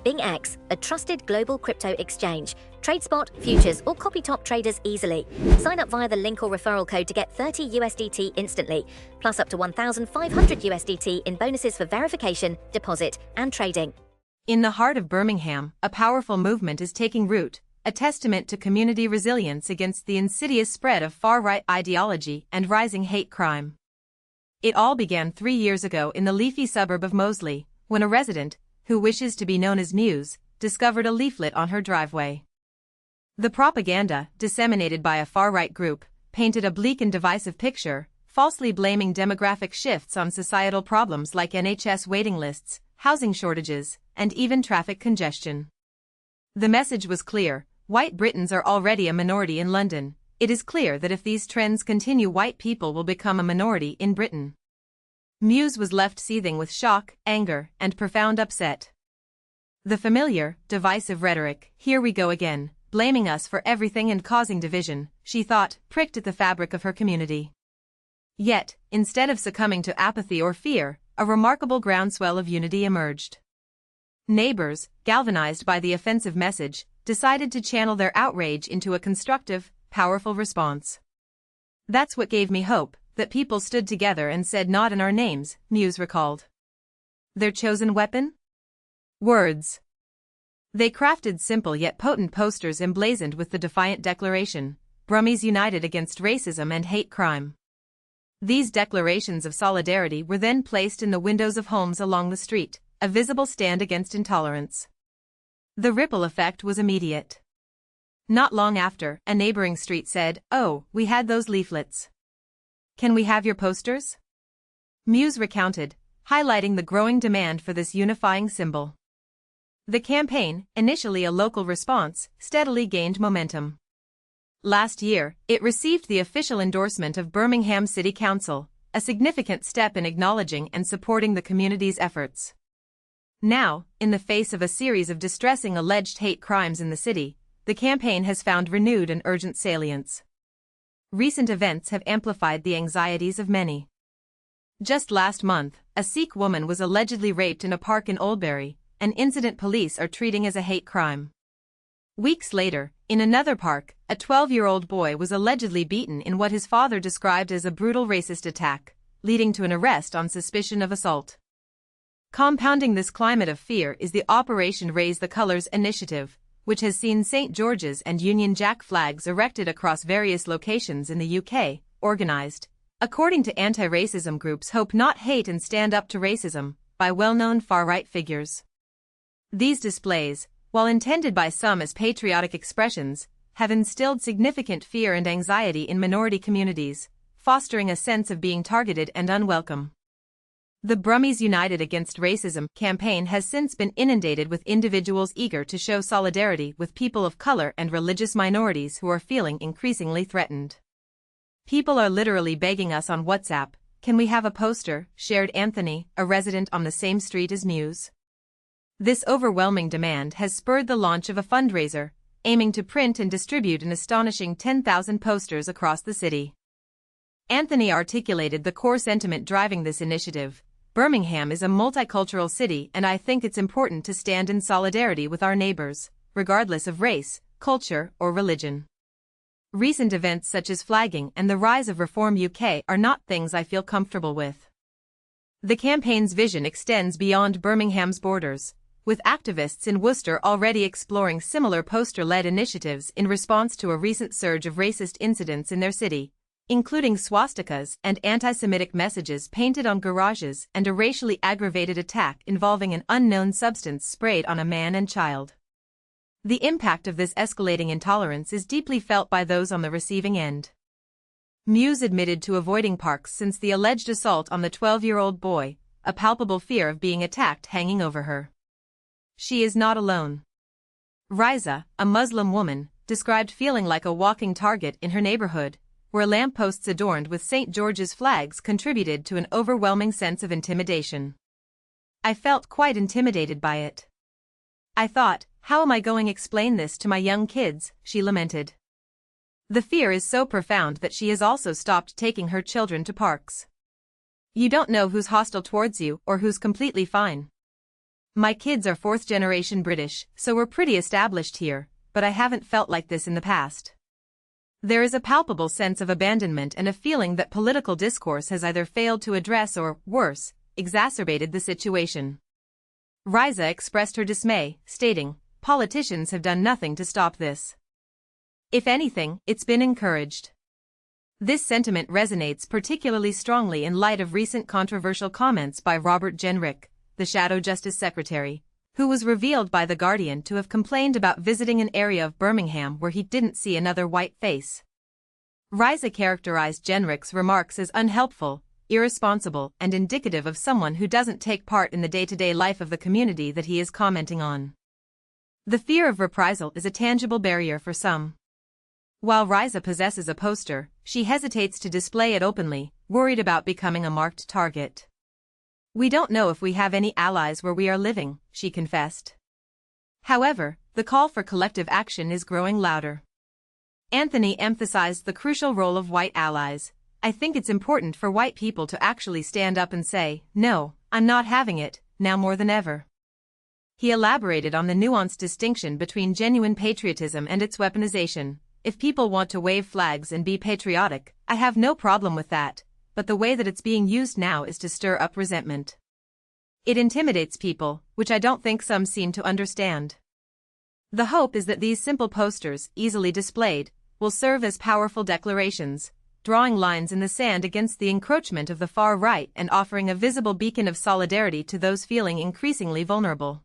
BingX, a trusted global crypto exchange. Trade spot, futures, or copy top traders easily. Sign up via the link or referral code to get 30 USDT instantly, plus up to 1,500 USDT in bonuses for verification, deposit, and trading. In the heart of Birmingham, a powerful movement is taking root, a testament to community resilience against the insidious spread of far-right ideology and rising hate crime. It all began 3 years ago in the leafy suburb of Moseley, when a resident, who wishes to be known as Muse, discovered a leaflet on her driveway. The propaganda, disseminated by a far-right group, painted a bleak and divisive picture, falsely blaming demographic shifts on societal problems like NHS waiting lists, housing shortages, and even traffic congestion. The message was clear: white Britons are already a minority in London. It is clear that if these trends continue, white people will become a minority in Britain. Muse was left seething with shock, anger, and profound upset. The familiar, divisive rhetoric, "Here we go again, blaming us for everything and causing division," she thought, pricked at the fabric of her community. Yet, instead of succumbing to apathy or fear, a remarkable groundswell of unity emerged. Neighbors, galvanized by the offensive message, decided to channel their outrage into a constructive, powerful response. "That's what gave me hope, that people stood together and said not in our names," Muse recalled. Their chosen weapon? Words. They crafted simple yet potent posters emblazoned with the defiant declaration, "Brummies united against racism and hate crime." These declarations of solidarity were then placed in the windows of homes along the street, a visible stand against intolerance. The ripple effect was immediate. Not long after, a neighboring street said, "Oh, we had those leaflets. Can we have your posters?" Muse recounted, highlighting the growing demand for this unifying symbol. The campaign, initially a local response, steadily gained momentum. Last year, it received the official endorsement of Birmingham City Council, a significant step in acknowledging and supporting the community's efforts. Now, in the face of a series of distressing alleged hate crimes in the city, the campaign has found renewed and urgent salience. Recent events have amplified the anxieties of many. Just last month, a Sikh woman was allegedly raped in a park in Oldbury, an incident police are treating as a hate crime. Weeks later, in another park, a 12-year-old boy was allegedly beaten in what his father described as a brutal racist attack, leading to an arrest on suspicion of assault. Compounding this climate of fear is the Operation Raise the Colours initiative, which has seen St. George's and Union Jack flags erected across various locations in the UK, organized, according to anti-racism groups Hope Not Hate and Stand Up to Racism, by well-known far-right figures. These displays, while intended by some as patriotic expressions, have instilled significant fear and anxiety in minority communities, fostering a sense of being targeted and unwelcome. The Brummies United Against Racism campaign has since been inundated with individuals eager to show solidarity with people of color and religious minorities who are feeling increasingly threatened. "People are literally begging us on WhatsApp, 'Can we have a poster?' shared Anthony, a resident on the same street as Muse. This overwhelming demand has spurred the launch of a fundraiser, aiming to print and distribute an astonishing 10,000 posters across the city. Anthony articulated the core sentiment driving this initiative: "Birmingham is a multicultural city, and I think it's important to stand in solidarity with our neighbors, regardless of race, culture, or religion. Recent events such as flagging and the rise of Reform UK are not things I feel comfortable with." The campaign's vision extends beyond Birmingham's borders, with activists in Worcester already exploring similar poster-led initiatives in response to a recent surge of racist incidents in their city, including swastikas and anti-Semitic messages painted on garages and a racially aggravated attack involving an unknown substance sprayed on a man and child. The impact of this escalating intolerance is deeply felt by those on the receiving end. Muse admitted to avoiding parks since the alleged assault on the 12-year-old boy, a palpable fear of being attacked hanging over her. She is not alone. Riza, a Muslim woman, described feeling like a walking target in her neighborhood, where lampposts adorned with St. George's flags contributed to an overwhelming sense of intimidation. "I felt quite intimidated by it. I thought, how am I going to explain this to my young kids?" she lamented. The fear is so profound that she has also stopped taking her children to parks. "You don't know who's hostile towards you or who's completely fine. My kids are fourth-generation British, so we're pretty established here, but I haven't felt like this in the past. There is a palpable sense of abandonment and a feeling that political discourse has either failed to address or, worse, exacerbated the situation. Riza expressed her dismay, stating, "Politicians have done nothing to stop this. If anything, it's been encouraged." This sentiment resonates particularly strongly in light of recent controversial comments by Robert Jenrick, the Shadow Justice Secretary, who was revealed by The Guardian to have complained about visiting an area of Birmingham where he didn't see another white face. Riza characterized Jenrick's remarks as unhelpful, irresponsible, and indicative of someone who doesn't take part in the day-to-day life of the community that he is commenting on. The fear of reprisal is a tangible barrier for some. While Riza possesses a poster, she hesitates to display it openly, worried about becoming a marked target. "We don't know if we have any allies where we are living," she confessed. However, the call for collective action is growing louder. Anthony emphasized the crucial role of white allies. "I think it's important for white people to actually stand up and say, 'No, I'm not having it,' now more than ever." He elaborated on the nuanced distinction between genuine patriotism and its weaponization. "If people want to wave flags and be patriotic, I have no problem with that, but the way that it's being used now is to stir up resentment. It intimidates people, which I don't think some seem to understand." The hope is that these simple posters, easily displayed, will serve as powerful declarations, drawing lines in the sand against the encroachment of the far right and offering a visible beacon of solidarity to those feeling increasingly vulnerable.